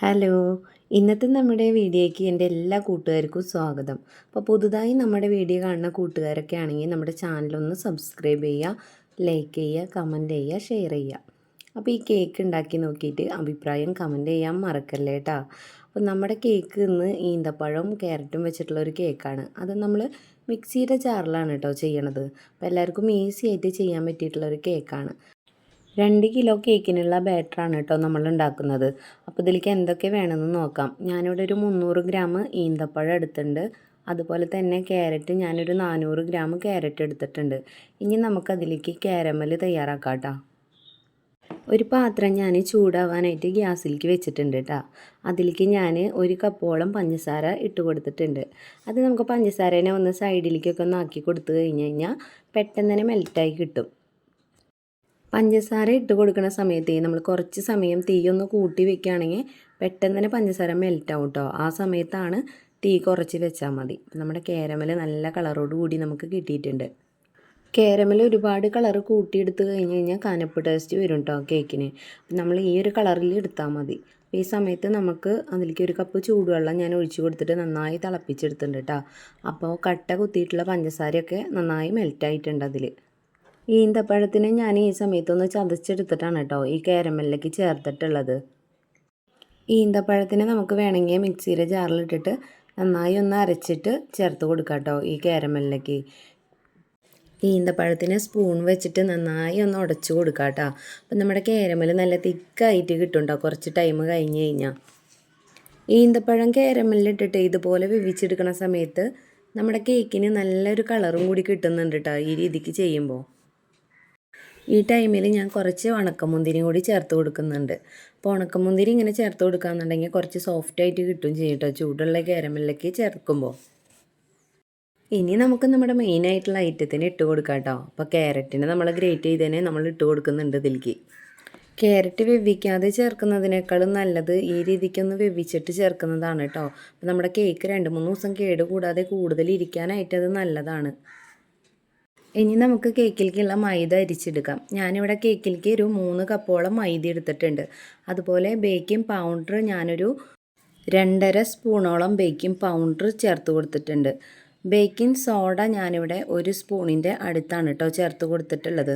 Hello, ഇന്നത്തെ നമ്മുടെ വീഡിയോയ്ക്ക് എൻ്റെ എല്ലാ കൂട്ടുകാർക്കും സ്വാഗതം. അപ്പോൾ പുതുതായി നമ്മുടെ വീഡിയോ കാണുന്ന കൂട്ടുകാരൊക്കെ ആണെങ്കിൽ നമ്മുടെ ചാനലൊന്ന് സബ്സ്ക്രൈബ് ചെയ്യുക, ലൈക്ക് ചെയ്യുക, കമൻറ്റ് ചെയ്യുക, ഷെയർ ചെയ്യുക. അപ്പോൾ ഈ കേക്ക് ഉണ്ടാക്കി നോക്കിയിട്ട് അഭിപ്രായം കമൻറ്റ് ചെയ്യാൻ മറക്കല്ലേ കേട്ടോ. അപ്പോൾ നമ്മുടെ കേക്ക് ഇന്ന് ഈന്തപ്പഴവും ക്യാരറ്റും വെച്ചിട്ടുള്ള ഒരു കേക്കാണ്. അത് നമ്മൾ മിക്സിയുടെ ജാറിലാണ് കേട്ടോ ചെയ്യണത്. അപ്പോൾ എല്ലാവർക്കും ഈസി ആയിട്ട് ചെയ്യാൻ പറ്റിയിട്ടുള്ള ഒരു കേക്കാണ്. 2 കിലോ കേക്കിനുള്ള ബാറ്ററാണ് കേട്ടോ നമ്മൾ ഉണ്ടാക്കുന്നത്. അപ്പോൾ ഇതിലേക്ക് എന്തൊക്കെ വേണമെന്ന് നോക്കാം. ഞാനിവിടെ ഒരു 300 ഗ്രാം ഈന്തപ്പഴം എടുത്തിട്ടുണ്ട്. അതുപോലെ തന്നെ ക്യാരറ്റ് ഞാനൊരു 400 ഗ്രാം ക്യാരറ്റ് എടുത്തിട്ടുണ്ട്. ഇനി നമുക്കതിലേക്ക് കാരമൽ തയ്യാറാക്കാം കേട്ടോ. ഒരു പാത്രം ഞാൻ ചൂടാവാനായിട്ട് ഗ്യാസിലേക്ക് വെച്ചിട്ടുണ്ട് കേട്ടോ. അതിലേക്ക് ഞാൻ 1 കപ്പോളം പഞ്ചസാര ഇട്ട് കൊടുത്തിട്ടുണ്ട്. അത് നമുക്ക് പഞ്ചസാരേനെ ഒന്ന് സൈഡിലേക്കൊക്കെ ഒന്ന് ആക്കി കൊടുത്തു കഴിഞ്ഞാൽ പെട്ടെന്ന് തന്നെ മെൽറ്റായി കിട്ടും. പഞ്ചസാര ഇട്ട് കൊടുക്കുന്ന സമയത്ത് നമ്മൾ കുറച്ച് സമയം തീ ഒന്ന് കൂട്ടി വെക്കുകയാണെങ്കിൽ പെട്ടെന്ന് തന്നെ പഞ്ചസാര മെൽറ്റാവും കേട്ടോ. ആ സമയത്താണ് തീ കുറച്ച് വെച്ചാൽ മതി. നമ്മുടെ കാരമൽ നല്ല കളറോട് കൂടി നമുക്ക് കിട്ടിയിട്ടുണ്ട്. കാരമൽ ഒരുപാട് കളർ കൂട്ടിയെടുത്ത് കഴിഞ്ഞ് കഴിഞ്ഞാൽ കനപ്പ് ടേസ്റ്റ് വരും കേട്ടോ കേക്കിന്. നമ്മൾ ഈ ഒരു കളറിൽ എടുത്താൽ മതി. അപ്പോൾ ഈ സമയത്ത് നമുക്ക് അതിലേക്ക് 1 കപ്പ് ചൂടുവെള്ളം ഞാൻ ഒഴിച്ച് കൊടുത്തിട്ട് നന്നായി തിളപ്പിച്ചെടുത്തിട്ടുണ്ട് കേട്ടോ. അപ്പോൾ കട്ട കുത്തിയിട്ടുള്ള പഞ്ചസാരയൊക്കെ നന്നായി മെൽറ്റായിട്ടുണ്ട് അതിൽ. ഈന്തപ്പഴത്തിന് ഞാൻ ഈ സമയത്തൊന്ന് ചതച്ചെടുത്തിട്ടാണ് കേട്ടോ ഈ കാരമലിലേക്ക് ചേർത്തിട്ടുള്ളത്. ഈന്തപ്പഴത്തിന് നമുക്ക് വേണമെങ്കിൽ മിക്സിയുടെ ജാറിലിട്ടിട്ട് നന്നായി ഒന്ന് അരച്ചിട്ട് ചേർത്ത് കൊടുക്കാം കേട്ടോ ഈ കാരമലിലേക്ക്. ഈന്തപ്പഴത്തിന് സ്പൂൺ വെച്ചിട്ട് നന്നായി ഒന്ന് ഉടച്ചു കൊടുക്കാം കേട്ടോ. അപ്പം നമ്മുടെ കാരമൽ നല്ല തിക്കായിട്ട് കിട്ടും കേട്ടോ കുറച്ച് ടൈം കഴിഞ്ഞ് കഴിഞ്ഞാൽ. ഈന്തപ്പഴം കാരമലിലിട്ടിട്ട് ഇതുപോലെ വേവിച്ചെടുക്കുന്ന സമയത്ത് നമ്മുടെ കേക്കിന് നല്ലൊരു കളറും കൂടി കിട്ടുന്നുണ്ട് കേട്ടോ ഈ രീതിക്ക് ചെയ്യുമ്പോൾ. ഈ ടൈമിൽ ഞാൻ കുറച്ച് ഉണക്കമുന്തിരി കൂടി ചേർത്ത് കൊടുക്കുന്നുണ്ട്. അപ്പോൾ ഉണക്കമുന്തിരി ഇങ്ങനെ ചേർത്ത് കൊടുക്കുകയെന്നുണ്ടെങ്കിൽ കുറച്ച് സോഫ്റ്റായിട്ട് കിട്ടും ചെയ്യും കേട്ടോ ചൂടുള്ള കാരമലിലേക്ക് ചേർക്കുമ്പോൾ. ഇനി നമുക്ക് നമ്മുടെ മെയിനായിട്ടുള്ള ഐറ്റത്തിന് ഇട്ട് കൊടുക്കാം കേട്ടോ. അപ്പോൾ ക്യാരറ്റിന് നമ്മൾ ഗ്രേറ്റ് ചെയ്തതിനെ നമ്മൾ ഇട്ട് കൊടുക്കുന്നുണ്ട് ഇതിലേക്ക്. ക്യാരറ്റ് വെവിക്കാതെ ചേർക്കുന്നതിനേക്കാളും നല്ലത് ഈ രീതിക്കൊന്ന് വെവിച്ചിട്ട് ചേർക്കുന്നതാണ് കേട്ടോ. അപ്പോൾ നമ്മുടെ കേക്ക് 2-3 ദിവസം കേട് കൂടാതെ കൂടുതൽ ഇരിക്കാനായിട്ട് അത് നല്ലതാണ്. ഇനി നമുക്ക് കേക്കിലേക്കുള്ള മൈദ അരിച്ചെടുക്കാം. ഞാനിവിടെ കേക്കിലേക്ക് ഒരു 3 കപ്പോളം മൈദ എടുത്തിട്ടുണ്ട്. അതുപോലെ ബേക്കിംഗ് പൗഡർ ഞാനൊരു 2.5 സ്പൂണോളം ബേക്കിംഗ് പൗഡർ ചേർത്ത് കൊടുത്തിട്ടുണ്ട്. ബേക്കിംഗ് സോഡ ഞാനിവിടെ 1 സ്പൂണിൻ്റെ അടുത്താണ് കേട്ടോ ചേർത്ത് കൊടുത്തിട്ടുള്ളത്.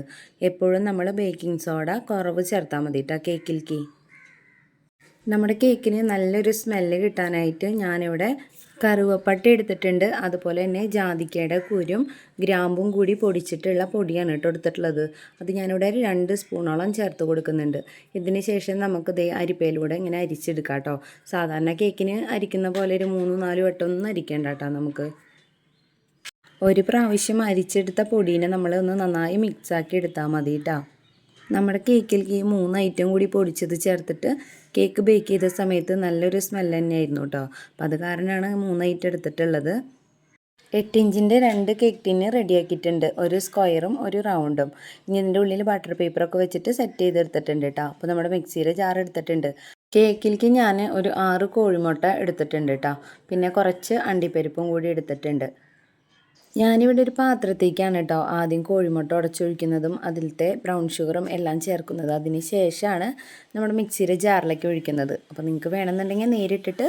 എപ്പോഴും നമ്മൾ ബേക്കിംഗ് സോഡ കുറവ് ചേർത്താൽ മതി കേട്ടോ കേക്കിലേക്ക്. നമ്മുടെ കേക്കിന് നല്ലൊരു സ്മെല്ല് കിട്ടാനായിട്ട് ഞാനിവിടെ കറുവപ്പട്ട എടുത്തിട്ടുണ്ട്. അതുപോലെ തന്നെ ജാതിക്കയുടെ കുരും ഗ്രാമ്പും കൂടി പൊടിച്ചിട്ടുള്ള പൊടിയാണ് കേട്ടോ എടുത്തിട്ടുള്ളത്. അത് ഞാനിവിടെ 2 സ്പൂണോളം ചേർത്ത് കൊടുക്കുന്നുണ്ട്. ഇതിന് ശേഷം നമുക്ക് അരിപ്പയിലൂടെ ഇങ്ങനെ അരിച്ചെടുക്കാം കേട്ടോ. സാധാരണ കേക്കിന് അരിക്കുന്ന പോലെ ഒരു 3-4 വട്ടമൊന്നും അരിക്കേണ്ട കേട്ടോ. നമുക്ക് ഒരു പ്രാവശ്യം അരിച്ചെടുത്ത പൊടീനെ നമ്മളൊന്ന് നന്നായി മിക്സാക്കി എടുത്താൽ മതി കേട്ടോ. നമ്മുടെ കേക്കിലേക്ക് ഈ 3 ഐറ്റം കൂടി പൊടിച്ചത് ചേർത്തിട്ട് കേക്ക് ബേക്ക് ചെയ്ത സമയത്ത് നല്ലൊരു സ്മെല്ല് തന്നെയായിരുന്നു കേട്ടോ. അപ്പം അത് കാരണമാണ് 3 ഐറ്റം എടുത്തിട്ടുള്ളത്. 8 ഇഞ്ചിൻ്റെ 2 കേക്ക് ടിന്ന് റെഡിയാക്കിയിട്ടുണ്ട്. ഒരു സ്ക്വയറും ഒരു റൗണ്ടും. ഇനി ഇതിൻ്റെ ഉള്ളിൽ ബട്ടർ പേപ്പറൊക്കെ വെച്ചിട്ട് സെറ്റ് ചെയ്തെടുത്തിട്ടുണ്ട് കേട്ടോ. അപ്പോൾ നമ്മുടെ മിക്സിയുടെ ജാർ എടുത്തിട്ടുണ്ട്. കേക്കിലേക്ക് ഞാൻ ഒരു 6 കോഴിമുട്ട എടുത്തിട്ടുണ്ട് കേട്ടോ. പിന്നെ കുറച്ച് അണ്ടിപ്പരിപ്പും കൂടി എടുത്തിട്ടുണ്ട്. ഞാനിവിടെ ഒരു പാത്രത്തേക്കാണ് കേട്ടോ ആദ്യം കോഴിമുട്ട ഉടച്ചൊഴിക്കുന്നതും അതിലത്തെ ബ്രൗൺ ഷുഗറും എല്ലാം ചേർക്കുന്നത്. അതിന് ശേഷമാണ് നമ്മുടെ മിക്സിയുടെ ജാറിലേക്ക് ഒഴിക്കുന്നത്. അപ്പോൾ നിങ്ങൾക്ക് വേണമെന്നുണ്ടെങ്കിൽ നേരിട്ടിട്ട്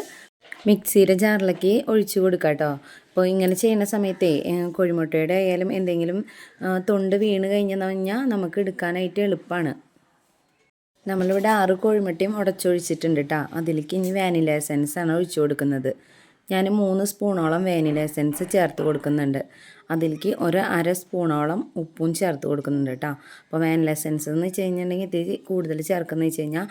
മിക്സിയുടെ ജാറിലേക്ക് ഒഴിച്ചു കൊടുക്കാം കേട്ടോ. അപ്പോൾ ഇങ്ങനെ ചെയ്യുന്ന സമയത്തേ കോഴിമുട്ടയുടെ ആയാലും എന്തെങ്കിലും തൊണ്ട് വീണ് കഴിഞ്ഞാൽ നമുക്ക് എടുക്കാനായിട്ട് എളുപ്പമാണ്. നമ്മളിവിടെ 6 കോഴിമുട്ടയും ഉടച്ചൊഴിച്ചിട്ടുണ്ട് കേട്ടോ. അതിലേക്ക് ഇനി വാനില എസൻസാണ് ഒഴിച്ചു കൊടുക്കുന്നത്. ഞാൻ 3 സ്പൂണോളം വാനില എസൻസ് ചേർത്ത് കൊടുക്കുന്നുണ്ട്. അതിലേക്ക് ഒരു 1/2 സ്പൂണോളം ഉപ്പും ചേർത്ത് കൊടുക്കുന്നുണ്ട് കേട്ടോ. അപ്പോൾ വാനില എസൻസ് എന്ന് വെച്ച് കഴിഞ്ഞിട്ടുണ്ടെങ്കിൽ ഇത് കൂടുതൽ ചേർക്കുന്നത് വെച്ച് കഴിഞ്ഞാൽ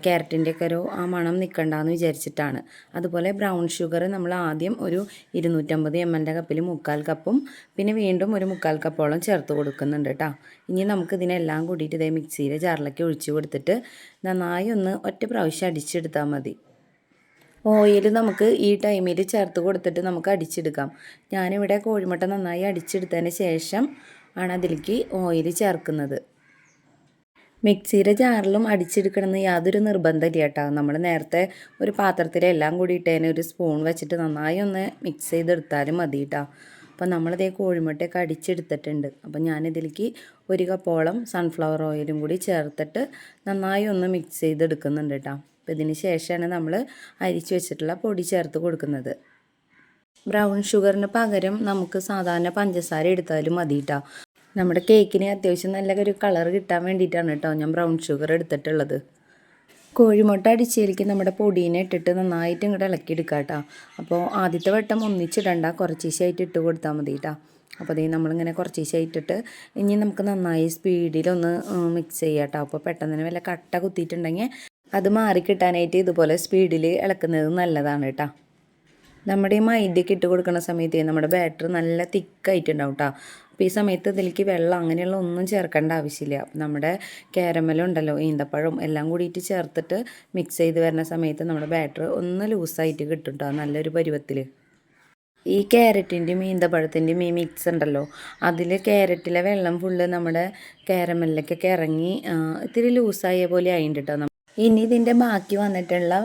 ക്യാരറ്റിൻ്റെയൊക്കെ ഒരു ആ മണം നിൽക്കണ്ടെന്ന് വിചാരിച്ചിട്ടാണ്. അതുപോലെ ബ്രൗൺ ഷുഗർ നമ്മൾ ആദ്യം ഒരു 250 ml കപ്പിൽ 3/4 കപ്പും പിന്നെ വീണ്ടും ഒരു 3/4 കപ്പോളം ചേർത്ത് കൊടുക്കുന്നുണ്ട് കേട്ടോ. ഇനി നമുക്ക് ഇതിനെല്ലാം കൂടിയിട്ട് ഇതേ മിക്സിയുടെ ജാറിലേക്ക് ഒഴിച്ച് കൊടുത്തിട്ട് നന്നായി ഒന്ന് ഒറ്റ പ്രാവശ്യം അടിച്ചെടുത്താൽ മതി. ഓയിൽ നമുക്ക് ഈ ടൈമിൽ ചേർത്ത് കൊടുത്തിട്ട് നമുക്ക് അടിച്ചെടുക്കാം. ഞാനിവിടെ കോഴിമുട്ട നന്നായി അടിച്ചെടുത്തതിന് ശേഷം ആണ് അതിലേക്ക് ഓയിൽ ചേർക്കുന്നത്. മിക്സിയുടെ ജാറിലും അടിച്ചെടുക്കണമെന്ന് യാതൊരു നിർബന്ധമില്ല കേട്ടോ. നമ്മൾ നേരത്തെ ഒരു പാത്രത്തിലെല്ലാം കൂടി ഇട്ടതിന് ഒരു സ്പൂൺ വെച്ചിട്ട് നന്നായി ഒന്ന് മിക്സ് ചെയ്തെടുത്താലും മതി കേട്ടോ. അപ്പോൾ നമ്മളിതേ കോഴിമുട്ടയൊക്കെ അടിച്ചെടുത്തിട്ടുണ്ട്. അപ്പോൾ ഞാനിതിലേക്ക് 1 കപ്പോളം സൺഫ്ലവർ ഓയിലും കൂടി ചേർത്തിട്ട് നന്നായി ഒന്ന് മിക്സ് ചെയ്തെടുക്കുന്നുണ്ട് കേട്ടോ. അപ്പോൾ ഇതിന് ശേഷമാണ് നമ്മൾ അരിച്ച് വെച്ചിട്ടുള്ള പൊടി ചേർത്ത് കൊടുക്കുന്നത്. ബ്രൗൺ ഷുഗറിന് പകരം നമുക്ക് സാധാരണ പഞ്ചസാര എടുത്താലും മതി കേട്ടോ. നമ്മുടെ കേക്കിന് അത്യാവശ്യം നല്ല ഒരു കളർ കിട്ടാൻ വേണ്ടിയിട്ടാണ് കേട്ടോ ഞാൻ ബ്രൗൺ ഷുഗർ എടുത്തിട്ടുള്ളത്. കോഴിമുട്ട അടിച്ചതിലേക്ക് നമ്മുടെ പൊടീനെ ഇട്ടിട്ട് നന്നായിട്ട് ഇങ്ങോട്ട് ഇളക്കിയെടുക്കുക കേട്ടോ. അപ്പോൾ ആദ്യത്തെ വട്ടം ഒന്നിച്ചിടണ്ട, കുറച്ചീശായിട്ട് ഇട്ട് കൊടുത്താൽ മതി കേട്ടോ. അപ്പോൾ അതേ നമ്മളിങ്ങനെ കുറച്ചീശായിട്ടിട്ട് ഇനി നമുക്ക് നന്നായി സ്പീഡിലൊന്ന് മിക്സ് ചെയ്യാം കേട്ടോ. അപ്പോൾ പെട്ടെന്ന് തന്നെ വല്ല കട്ട കുത്തിയിട്ടുണ്ടെങ്കിൽ അത് മാറിക്കിട്ടാനായിട്ട് ഇതുപോലെ സ്പീഡിൽ ഇളക്കുന്നത് നല്ലതാണ് കേട്ടോ. നമ്മുടെ ഈ മൈദയ്ക്ക് ഇട്ട് കൊടുക്കുന്ന സമയത്ത് നമ്മുടെ ബാറ്റർ നല്ല തിക്കായിട്ടുണ്ടാവും കേട്ടോ. അപ്പോൾ ഈ സമയത്ത് ഇതിലേക്ക് വെള്ളം അങ്ങനെയുള്ള ഒന്നും ചേർക്കേണ്ട ആവശ്യമില്ല. നമ്മുടെ കാരമലുണ്ടല്ലോ, ഈന്തപ്പഴം എല്ലാം കൂടിയിട്ട് ചേർത്തിട്ട് മിക്സ് ചെയ്ത് വരുന്ന സമയത്ത് നമ്മുടെ ബാറ്റർ ഒന്ന് ലൂസായിട്ട് കിട്ടും കേട്ടോ, നല്ലൊരു പരുവത്തിൽ. ഈ ക്യാരറ്റിൻ്റെയും ഈന്തപ്പഴത്തിൻ്റെയും ഈ മിക്സ് ഉണ്ടല്ലോ, അതിൽ ക്യാരറ്റിലെ വെള്ളം ഫുള്ള് നമ്മുടെ കാരമലിലേക്കൊക്കെ ഇറങ്ങി ഇത്തിരി ലൂസായ പോലെ ആയിട്ടുണ്ട് കേട്ടോ. ഇനി ഇതിൻ്റെ ബാക്കി വന്നിട്ടുള്ള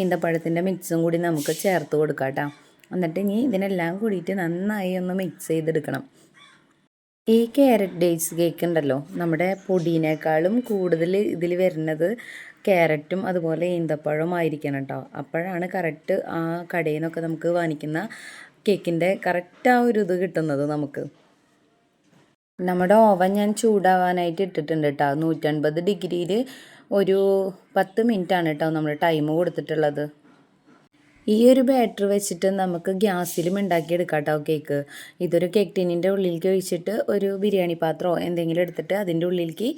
ഈന്തപ്പഴത്തിൻ്റെ മിക്സും കൂടി നമുക്ക് ചേർത്ത് കൊടുക്കാം കേട്ടോ. എന്നിട്ട് ഇനി ഇതിനെല്ലാം കൂടിയിട്ട് നന്നായി ഒന്ന് മിക്സ് ചെയ്തെടുക്കണം. ഈ ക്യാരറ്റ് ഡേറ്റ്സ് കേക്ക് ഉണ്ടല്ലോ, നമ്മുടെ പൊടിയേക്കാളും കൂടുതൽ ഇതിൽ വരുന്നത് ക്യാരറ്റും അതുപോലെ ഈന്തപ്പഴവും ആയിരിക്കണം കേട്ടോ. അപ്പോഴാണ് കറക്റ്റ് ആ കടയിൽ നിന്നൊക്കെ നമുക്ക് വാങ്ങിക്കുന്ന കേക്കിൻ്റെ കറക്റ്റ് ആ ഒരു ഇത് കിട്ടുന്നത് നമുക്ക്. നമ്മുടെ ഓവൻ ഞാൻ ചൂടാവാനായിട്ട് ഇട്ടിട്ടുണ്ട് കേട്ടോ. 150 ഡിഗ്രിയിൽ ഒരു 10 മിനിറ്റാണ് കേട്ടോ നമ്മൾ ടൈം കൊടുത്തിട്ടുള്ളത്. ഈ ഒരു ബാറ്റർ വെച്ചിട്ട് നമുക്ക് ഗ്യാസിലും ഉണ്ടാക്കിയെടുക്കാം കേട്ടോ കേക്ക്. ഇതൊരു കേക്ക് ടിന്നിൻ്റെ ഉള്ളിലേക്ക് ഒഴിച്ചിട്ട് ഒരു ബിരിയാണി പാത്രമോ എന്തെങ്കിലും എടുത്തിട്ട് അതിൻ്റെ ഉള്ളിലേക്ക്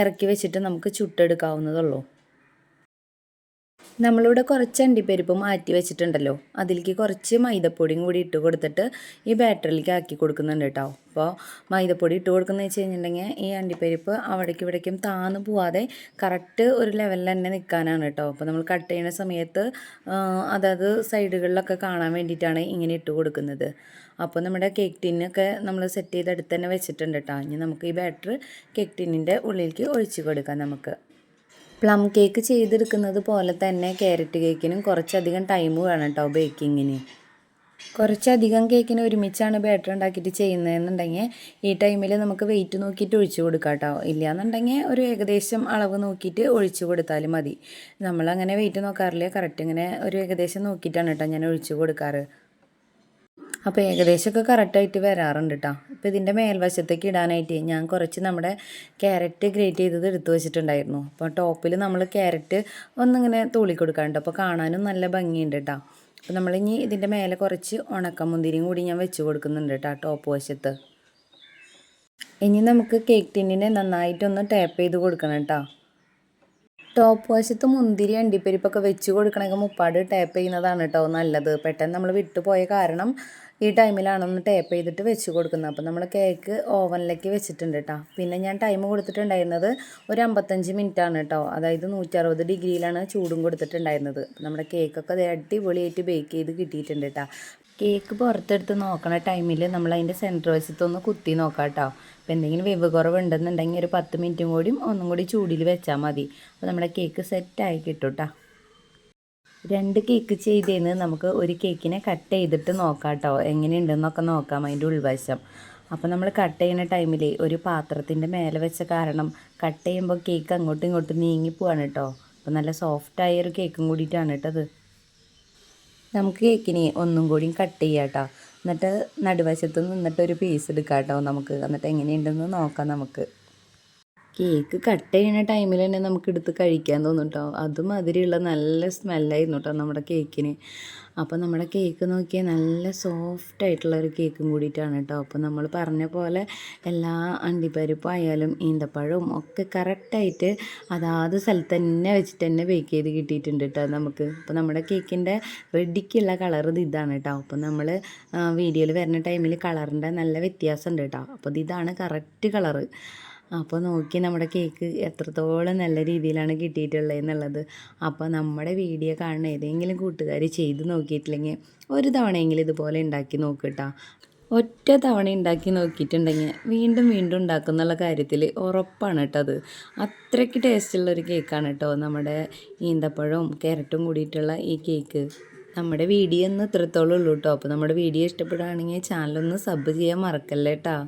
ഇറക്കി വെച്ചിട്ട് നമുക്ക് ചുട്ടെടുക്കാവുന്നതുള്ളൂ. നമ്മളിവിടെ കുറച്ച് അണ്ടിപ്പരിപ്പ് മാറ്റി വെച്ചിട്ടുണ്ടല്ലോ, അതിലേക്ക് കുറച്ച് മൈദപ്പൊടിയും കൂടി ഇട്ട് കൊടുത്തിട്ട് ഈ ബാറ്ററിലേക്ക് ആക്കി കൊടുക്കുന്നുണ്ട് കേട്ടോ. അപ്പോൾ മൈദപ്പൊടി ഇട്ട് കൊടുക്കുന്നത് വെച്ച് കഴിഞ്ഞിട്ടുണ്ടെങ്കിൽ ഈ അണ്ടിപ്പരിപ്പ് അവിടേക്കും ഇവിടേക്കും താന്ന് പോവാതെ കറക്റ്റ് ഒരു ലെവലിൽ തന്നെ നിൽക്കാനാണ് കേട്ടോ. അപ്പോൾ നമ്മൾ കട്ട് ചെയ്യുന്ന സമയത്ത് അതായത് സൈഡുകളിലൊക്കെ കാണാൻ വേണ്ടിയിട്ടാണ് ഇങ്ങനെ ഇട്ട് കൊടുക്കുന്നത്. അപ്പോൾ നമ്മുടെ കേക്ക് ടിന്നൊക്കെ നമ്മൾ സെറ്റ് ചെയ്ത് അടുത്ത് തന്നെ വെച്ചിട്ടുണ്ട് കേട്ടോ. ഇനി നമുക്ക് ഈ ബാറ്റർ കേക്ക് ടിന്നിൻ്റെ ഉള്ളിലേക്ക് ഒഴിച്ച് കൊടുക്കാം നമുക്ക്. പ്ലം കേക്ക് ചെയ്തെടുക്കുന്നത് പോലെ തന്നെ ക്യാരറ്റ് കേക്കിനും കുറച്ചധികം ടൈം വേണം കേട്ടോ ബേക്കിങ്ങിന്. കുറച്ചധികം കേക്കിന് ഒരുമിച്ചാണ് ബാറ്റർ ഉണ്ടാക്കിയിട്ട് ചെയ്യുന്നതെന്നുണ്ടെങ്കിൽ ഈ ടൈമിൽ നമുക്ക് വെയിറ്റ് നോക്കിയിട്ട് ഒഴിച്ച് കൊടുക്കാം കേട്ടോ. ഇല്ലയെന്നുണ്ടെങ്കിൽ ഒരു ഏകദേശം അളവ് നോക്കിയിട്ട് ഒഴിച്ച് കൊടുത്താലും മതി. നമ്മളങ്ങനെ വെയിറ്റ് നോക്കാറില്ല, കറക്റ്റ് ഇങ്ങനെ ഒരു ഏകദേശം നോക്കിയിട്ടാണ് കേട്ടോ ഞാൻ ഒഴിച്ച് കൊടുക്കാറ്. അപ്പോൾ ഏകദേശമൊക്കെ കറക്റ്റായിട്ട് വരാറുണ്ട് കേട്ടോ. അപ്പോൾ ഇതിൻ്റെ മേൽവശത്തേക്ക് ഇടാനായിട്ട് ഞാൻ കുറച്ച് നമ്മുടെ ക്യാരറ്റ് ഗ്രേറ്റ് ചെയ്തത് എടുത്ത് വെച്ചിട്ടുണ്ടായിരുന്നു. അപ്പോൾ ടോപ്പിൽ നമ്മൾ ക്യാരറ്റ് ഒന്നിങ്ങനെ തൂളി കൊടുക്കാറുണ്ട്, അപ്പോൾ കാണാനും നല്ല ഭംഗിയുണ്ട് കേട്ടോ. അപ്പോൾ നമ്മളിനി ഇതിൻ്റെ മേലെ കുറച്ച് ഉണക്കമുന്തിരിയും കൂടി ഞാൻ വെച്ച് കൊടുക്കുന്നുണ്ട് കേട്ടോ ടോപ്പ് വശത്ത്. ഇനി നമുക്ക് കേക്ക് ടിന്നിനെ നന്നായിട്ടൊന്ന് ടാപ്പ് ചെയ്ത് കൊടുക്കണം കേട്ടോ. ടോപ്പ് വശത്ത് മുന്തിരി അണ്ടിപ്പരിപ്പൊക്കെ വെച്ച് കൊടുക്കണമെങ്കിൽ മുപ്പാട് ടാപ്പ് ചെയ്യുന്നതാണ് കേട്ടോ നല്ലത്. പെട്ടെന്ന് നമ്മൾ വിട്ടുപോയ കാരണം ഈ ടൈമിലാണൊന്ന് ടാപ്പ് ചെയ്തിട്ട് വെച്ച് കൊടുക്കുന്നത്. അപ്പോൾ നമ്മൾ കേക്ക് ഓവനിലേക്ക് വെച്ചിട്ടുണ്ട് കേട്ടോ. പിന്നെ ഞാൻ ടൈം കൊടുത്തിട്ടുണ്ടായിരുന്നത് ഒരു 55 മിനിറ്റാണ് കേട്ടോ. അതായത് 160 ഡിഗ്രിയിലാണ് ചൂടും കൊടുത്തിട്ടുണ്ടായിരുന്നത്. അപ്പോൾ നമ്മുടെ കേക്കൊക്കെ അത് അടിപൊളിയായിട്ട് ബേക്ക് ചെയ്ത് കിട്ടിയിട്ടുണ്ട് കേട്ടോ. കേക്ക് പുറത്തെടുത്ത് നോക്കണ ടൈമിൽ നമ്മൾ അതിൻ്റെ സെൻറ്റർ വശത്തൊന്ന് കുത്തി നോക്കാം കേട്ടോ. അപ്പോൾ എന്തെങ്കിലും വെവ് കുറവുണ്ടെന്നുണ്ടെങ്കിൽ ഒരു 10 മിനിറ്റും കൂടി ഒന്നും കൂടി ചൂടിൽ വെച്ചാൽ മതി. അപ്പോൾ നമ്മുടെ കേക്ക് സെറ്റായി കിട്ടും കേട്ടോ. 2 കേക്ക് ചെയ്തേന്ന് നമുക്ക് ഒരു കേക്കിനെ കട്ട് ചെയ്തിട്ട് നോക്കാം കേട്ടോ, എങ്ങനെയുണ്ടെന്നൊക്കെ നോക്കാം അതിൻ്റെ ഉൾവശം. അപ്പോൾ നമ്മൾ കട്ട് ചെയ്യുന്ന ടൈമിൽ ഒരു പാത്രത്തിൻ്റെ മേലെ വെച്ച കാരണം കട്ട് ചെയ്യുമ്പോൾ കേക്ക് അങ്ങോട്ടും ഇങ്ങോട്ടും നീങ്ങിപ്പോവാണ് കേട്ടോ. അപ്പോൾ നല്ല സോഫ്റ്റായ ഒരു കേക്കും കൂടിയിട്ടാണ് കേട്ടത്. നമുക്ക് കേക്കിനെ ഒന്നും കൂടി കട്ട് ചെയ്യാം കേട്ടോ. എന്നിട്ട് നടുവശത്ത് നിന്നിട്ട് ഒരു പീസ് എടുക്കാം കേട്ടോ നമുക്ക്. എന്നിട്ട് എങ്ങനെയുണ്ടെന്ന് നോക്കാം നമുക്ക്. കേക്ക് കട്ട് ചെയ്യുന്ന ടൈമിൽ തന്നെ നമുക്ക് എടുത്ത് കഴിക്കാൻ തോന്നും കേട്ടോ. അതുമാതിരിയുള്ള നല്ല സ്മെല്ലായിരുന്നു കേട്ടോ നമ്മുടെ കേക്കിന്. അപ്പോൾ നമ്മുടെ കേക്ക് നോക്കിയാൽ നല്ല സോഫ്റ്റ് ആയിട്ടുള്ള ഒരു കേക്കും കൂടിയിട്ടാണ് കേട്ടോ. അപ്പോൾ നമ്മൾ പറഞ്ഞ പോലെ എല്ലാ അണ്ടിപ്പരിപ്പായാലും ഈന്തപ്പഴവും ഒക്കെ കറക്റ്റായിട്ട് അതാത് സ്ഥലത്ത് തന്നെ വെച്ചിട്ട് തന്നെ ബേക്ക് ചെയ്ത് കിട്ടിയിട്ടുണ്ട് കേട്ടോ നമുക്ക്. അപ്പോൾ നമ്മുടെ കേക്കിൻ്റെ റെഡിക്കുള്ള കളർ ഇതാണ് കേട്ടോ. അപ്പോൾ നമ്മൾ വീഡിയോയിൽ വരുന്ന ടൈമിൽ കളറിൻ്റെ നല്ല വ്യത്യാസമുണ്ട് കേട്ടോ. അപ്പോൾ ഇതാണ് കറക്റ്റ് കളറ്. അപ്പോൾ നോക്കി നമ്മുടെ കേക്ക് എത്രത്തോളം നല്ല രീതിയിലാണ് കിട്ടിയിട്ടുള്ളത് എന്നുള്ളത്. അപ്പോൾ നമ്മുടെ വീഡിയോ കാണുന്ന ഏതെങ്കിലും കൂട്ടുകാർ ചെയ്ത് നോക്കിയിട്ടില്ലെങ്കിൽ ഒരു തവണയെങ്കിലും ഇതുപോലെ ഉണ്ടാക്കി നോക്കിട്ടാ. ഒറ്റ തവണ ഉണ്ടാക്കി നോക്കിയിട്ടുണ്ടെങ്കിൽ വീണ്ടും വീണ്ടും ഉണ്ടാക്കുന്നുള്ള കാര്യത്തിൽ ഉറപ്പാണ് കേട്ടോ. അത് അത്രയ്ക്ക് ടേസ്റ്റുള്ളൊരു കേക്കാണ് കേട്ടോ നമ്മുടെ ഈന്തപ്പഴവും ക്യാരറ്റും കൂടിയിട്ടുള്ള ഈ കേക്ക്. നമ്മുടെ വീഡിയോ ഒന്ന് ഇത്രത്തോളം ഉള്ളൂ കേട്ടോ. അപ്പോൾ നമ്മുടെ വീഡിയോ ഇഷ്ടപ്പെടുകയാണെങ്കിൽ ചാനലൊന്ന് സബ് ചെയ്യാൻ മറക്കല്ലേ കേട്ടോ.